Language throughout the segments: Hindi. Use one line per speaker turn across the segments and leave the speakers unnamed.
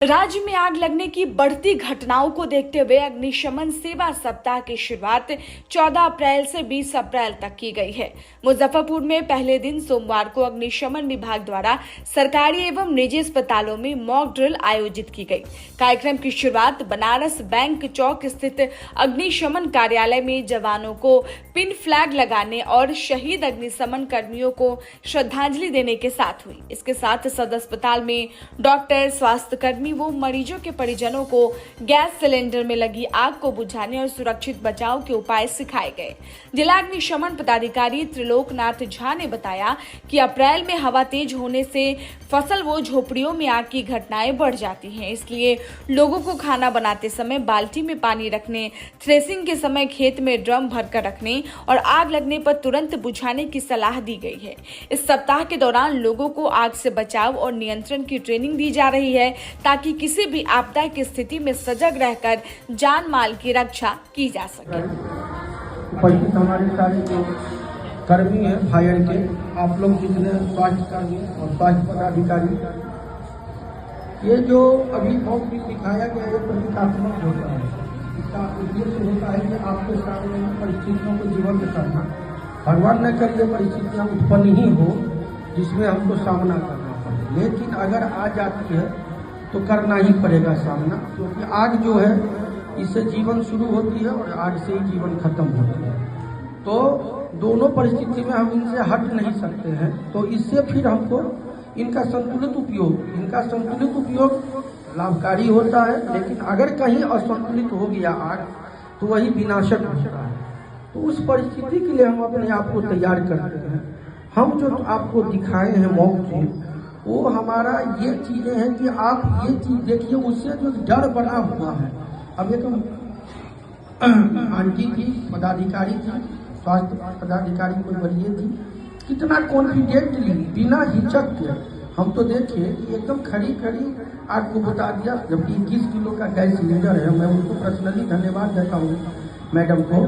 राज्य में आग लगने की बढ़ती घटनाओं को देखते हुए अग्निशमन सेवा सप्ताह की शुरुआत 14 अप्रैल से 20 अप्रैल तक की गई है। मुजफ्फरपुर में पहले दिन सोमवार को अग्निशमन विभाग द्वारा सरकारी एवं निजी अस्पतालों में मॉक ड्रिल आयोजित की गई। कार्यक्रम की शुरुआत बनारस बैंक चौक स्थित अग्निशमन कार्यालय में जवानों को पिन फ्लैग लगाने और शहीद अग्निशमन कर्मियों को श्रद्धांजलि देने के साथ हुई। इसके साथ सदर अस्पताल में डॉक्टर, स्वास्थ्य कर्मी वो मरीजों के परिजनों को गैस सिलेंडर में लगी आग को बुझाने और सुरक्षित बचाव के उपाय सिखाए गए। जिला अग्निशमन पदाधिकारी त्रिलोकनाथ झा ने बताया कि अप्रैल में हवा तेज होने से फसल व झोपड़ियों में आग की घटनाएं बढ़ जाती हैं, इसलिए लोगों को खाना बनाते समय बाल्टी में पानी रखने, थ्रेसिंग के समय खेत में ड्रम भरकर रखने और आग लगने पर तुरंत बुझाने की सलाह दी गई है। इस सप्ताह के दौरान लोगों को आग से बचाव और नियंत्रण की ट्रेनिंग दी जा रही है ताकि किसी भी आपदा की स्थिति में सजग रहकर जान माल की रक्षा की जा सके।
उपस्थित हमारे सारे जो कर्मी हैं फायर के, आप लोग जितने स्वास्थ्य कर्मी और स्वास्थ्य पदाधिकारी, ये जो अभी मॉक ड्रिल दिखाया गया है प्रतीकात्मक होता है। इसका उद्देश्य होता है कि आपके सामने परिस्थितियों को जीवंत करना। भगवान न करे परिस्थितियाँ उत्पन्न ही हो जिसमें हमको सामना करना पड़े, लेकिन अगर आ जाती है तो करना ही पड़ेगा सामना, क्योंकि आग जो है इससे जीवन शुरू होती है और आग से ही जीवन खत्म होती है। तो दोनों परिस्थिति में हम इनसे हट नहीं सकते हैं, तो इससे फिर हमको इनका संतुलित उपयोग लाभकारी होता है। लेकिन अगर कहीं असंतुलित हो गया आग तो वही विनाशक होता है। तो उस परिस्थिति के लिए हम अपने आप को तैयार करते हैं। हम जो आपको दिखाए हैं मॉक ड्रिल, वो हमारा ये चीजें हैं कि आप ये चीज देखिए, उससे जो डर बना हुआ है। अब एक आंटी थी, पदाधिकारी थी, स्वास्थ्य पदाधिकारी को बोलिए थी, कितना कॉन्फिडेंटली बिना हिचक के हम तो देखे एकदम खड़ी आपको बता दिया। जबकि 21 किलो का गैस सिलेंडर है। मैं उनको पर्सनली धन्यवाद देता हूँ मैडम को।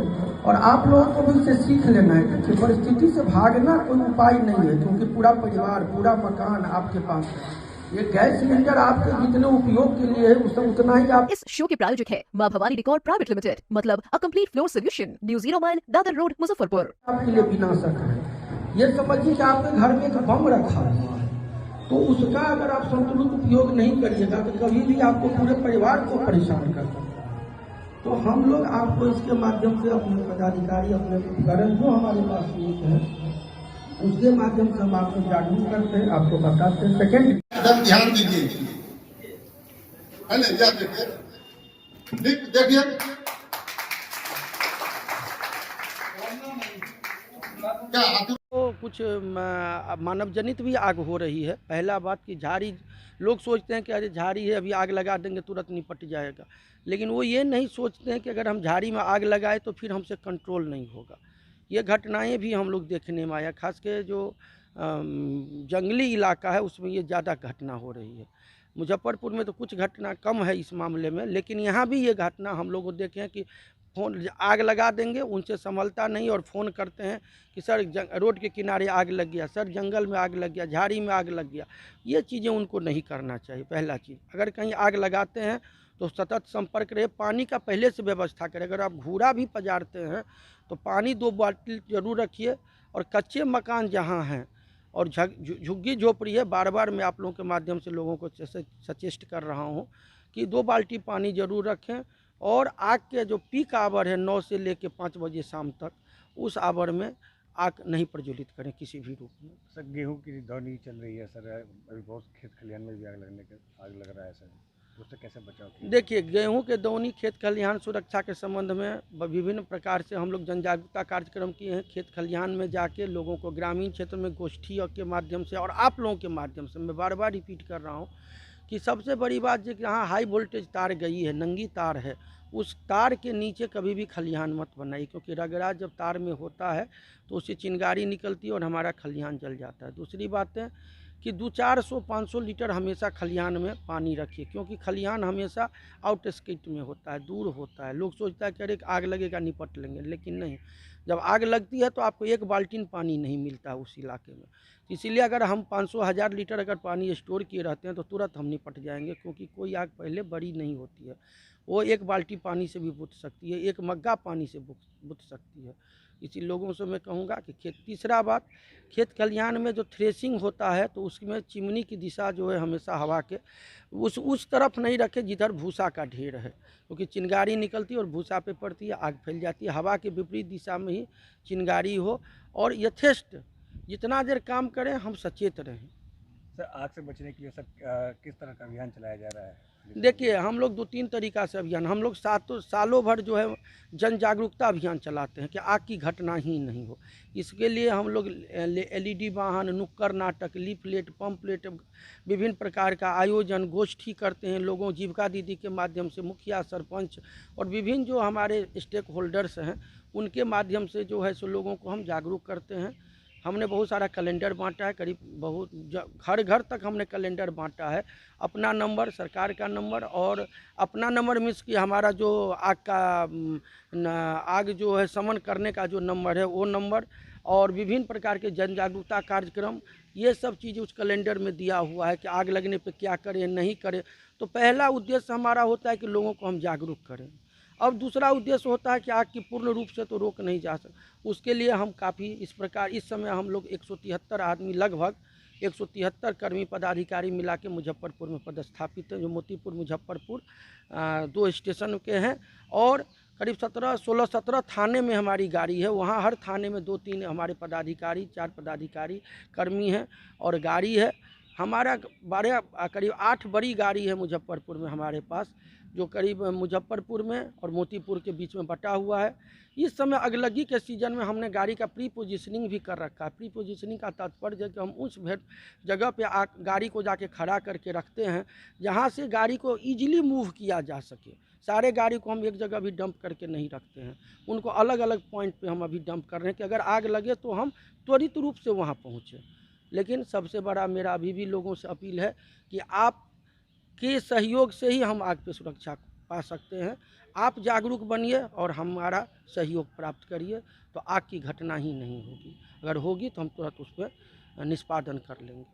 और आप लोगों को भी इससे सीख लेना है कि परिस्थिति से भागना कोई उपाय नहीं है, क्योंकि पूरा परिवार, पूरा मकान आपके पास है। ये गैस सिलेंडर आपके जितने उपयोग के लिए है उतना ही आप।
इस शो के प्रायोजक है मां भवानी डेकोर प्राइवेट लिमिटेड, मतलब a complete floor solution, new 0 mile Dadar road, Muzaffarpur.
आपके लिए विनाशक है। ये समझिए कि आपके घर में एक बम रखा हुआ है, तो उसका अगर आप संतुलित उपयोग नहीं करिएगा तो कभी भी आपको पूरे परिवार को परेशान कर सकता है। तो हम लोग आपको इसके माध्यम से अपने पदाधिकारी, अपने उपकरण जो हमारे पास है उसके माध्यम से हम आपको जागरूक करते हैं, आपको बताते हैं। सेकेंड
एकदम ध्यान दीजिए, है ना? देखिए क्या
तो कुछ मानव जनित भी आग हो रही है। पहला बात कि झाड़ी, लोग सोचते हैं कि अरे झाड़ी है, अभी आग लगा देंगे तुरंत निपट जाएगा, लेकिन वो ये नहीं सोचते हैं कि अगर हम झाड़ी में आग लगाए तो फिर हमसे कंट्रोल नहीं होगा। ये घटनाएं भी हम लोग देखने में आया, खास के जो जंगली इलाका है उसमें ये ज़्यादा घटना हो रही है। मुजफ्फरपुर में तो कुछ घटना कम है इस मामले में, लेकिन यहाँ भी ये घटना हम लोग को देखे हैं कि फ़ोन आग लगा देंगे, उनसे संभलता नहीं और फ़ोन करते हैं कि सर रोड के किनारे आग लग गया, सर जंगल में आग लग गया, झाड़ी में आग लग गया। ये चीज़ें उनको नहीं करना चाहिए। पहला चीज़, अगर कहीं आग लगाते हैं तो सतत संपर्क रहे, पानी का पहले से व्यवस्था करें। अगर आप घूरा भी पजारते हैं तो पानी 2 बाल्टी जरूर रखिए। और कच्चे मकान जहाँ हैं और झुग्गी झोपड़ी है, बार बार मैं आप लोगों के माध्यम से लोगों को सचेस्ट कर रहा हूँ कि 2 बाल्टी पानी जरूर रखें। और आग के जो पीक आवर है 9 से लेकर 5 बजे शाम तक, उस आवर में आग नहीं प्रज्वलित करें किसी भी रूप में।
सर गेहूं की दौनी चल रही है सर, अभी बहुत खेत खलिहान में भी आग लग रहा है सर, उससे कैसे बचाव किया?
देखिए, गेहूं के दौनी, खेत खलिहान सुरक्षा के संबंध में विभिन्न प्रकार से हम लोग जन जागरूकता कार्यक्रम किए हैं। खेत खलिहान में जाके लोगों को ग्रामीण क्षेत्र में गोष्ठी के माध्यम से और आप लोगों के माध्यम से मैं बार बार रिपीट कर रहा हूँ कि सबसे बड़ी बात है कि यहाँ हाई वोल्टेज तार गई है, नंगी तार है, उस तार के नीचे कभी भी खलिहान मत बनाइए, क्योंकि रगड़ा जब तार में होता है तो उससे चिंगारी निकलती है और हमारा खलिहान जल जाता है। दूसरी बात है कि 200-400-500 लीटर हमेशा खलिहान में पानी रखिए, क्योंकि खलिहान हमेशा आउटस्किट में होता है, दूर होता है। लोग सोचता है कि अरे आग लगेगा निपट लेंगे, लेकिन नहीं। जब आग लगती है तो आपको एक बाल्टीन पानी नहीं मिलता है उस इलाके में। इसीलिए अगर हम 500-1000 लीटर अगर पानी स्टोर किए रहते हैं तो तुरंत हम निपट जाएंगे, क्योंकि कोई आग पहले बड़ी नहीं होती है। वो एक बाल्टी पानी से भी बुझ सकती है, एक मग्गा पानी से बुझ सकती है। इसी लोगों से मैं कहूँगा कि तीसरा बात, खेत खलिहान में जो थ्रेसिंग होता है तो उसमें चिमनी की दिशा जो है हमेशा हवा के उस तरफ नहीं रखे जिधर भूसा का ढेर है, क्योंकि चिंगारी निकलती है और भूसा पे पड़ती है, आग फैल जाती है। हवा के विपरीत दिशा में ही चिंगारी हो, और यथेष्ट जितना देर काम करें हम सचेत रहें।
सर आग से बचने के लिए सर किस तरह का अभियान चलाया जा रहा है?
देखिए, हम लोग 2-3 तरीका से अभियान, हम लोग सालों भर जो है जन जागरूकता अभियान चलाते हैं कि आग की घटना ही नहीं हो। इसके लिए हम लोग LED वाहन, नुक्कड़ नाटक, लीफलेट, पम्पलेट, विभिन्न प्रकार का आयोजन, गोष्ठी करते हैं। लोगों, जीविका दीदी के माध्यम से, मुखिया, सरपंच और विभिन्न जो हमारे स्टेक होल्डर्स हैं उनके माध्यम से जो है सो लोगों को हम जागरूक करते हैं। हमने बहुत सारा कैलेंडर बांटा है, करीब बहुत घर घर तक हमने कैलेंडर बांटा है। अपना नंबर, सरकार का नंबर, और अपना नंबर मीन्स कि हमारा जो आग जो है शमन करने का जो नंबर है वो नंबर, और विभिन्न प्रकार के जन जागरूकता कार्यक्रम, ये सब चीज़ उस कैलेंडर में दिया हुआ है कि आग लगने पे क्या करें, नहीं करें। तो पहला उद्देश्य हमारा होता है कि लोगों को हम जागरूक करें। अब दूसरा उद्देश्य होता है कि आग की पूर्ण रूप से तो रोक नहीं जा सकता, उसके लिए हम काफ़ी इस प्रकार, इस समय हम लोग 173 आदमी, लगभग 173 कर्मी पदाधिकारी मिला के मुजफ्फरपुर में पदस्थापित हैं, जो मोतीपुर मुजफ्फरपुर 2 स्टेशन के हैं, और करीब 16-17 थाने में हमारी गाड़ी है। वहाँ हर थाने में 2-3 हमारे पदाधिकारी, 4 पदाधिकारी कर्मी हैं और गाड़ी है। हमारा करीब 8 बड़ी गाड़ी है मुजफ्फरपुर में हमारे पास, जो करीब मुजफ्फरपुर में और मोतीपुर के बीच में बटा हुआ है। इस समय अगलगी के सीज़न में हमने गाड़ी का प्री पोजीशनिंग भी कर रखा है। प्री पोजीशनिंग का तात्पर्य है कि हम उस जगह पे गाड़ी को जाके खड़ा करके रखते हैं जहाँ से गाड़ी को ईजिली मूव किया जा सके। सारे गाड़ी को हम एक जगह भी डंप करके नहीं रखते हैं, उनको अलग अलग पॉइंट पे हम अभी डंप कर रहे हैं कि अगर आग लगे तो हम त्वरित रूप से वहाँ पहुँचें। लेकिन सबसे बड़ा मेरा अभी भी लोगों से अपील है कि आप के सहयोग से ही हम आग पे सुरक्षा पा सकते हैं। आप जागरूक बनिए और हमारा सहयोग प्राप्त करिए, तो आग की घटना ही नहीं होगी। अगर होगी तो हम तुरंत उस पर निष्पादन कर लेंगे।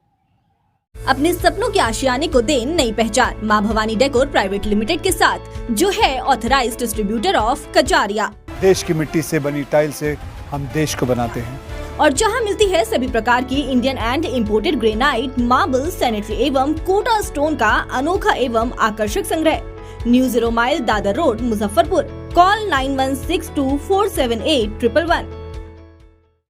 अपने सपनों के आशियाने को दें नई पहचान मां भवानी डेकोर प्राइवेट लिमिटेड के साथ, जो है ऑथराइज्ड डिस्ट्रीब्यूटर ऑफ कजारिया।
देश की मिट्टी से बनी टाइल से हम देश को बनाते हैं,
और जहां मिलती है सभी प्रकार की Indian and imported granite, marble, sanitary एवं कोटा स्टोन का अनोखा एवं आकर्षक संग्रह। New 0 mile, Dadar road, Muzaffarpur. Call 9162478111।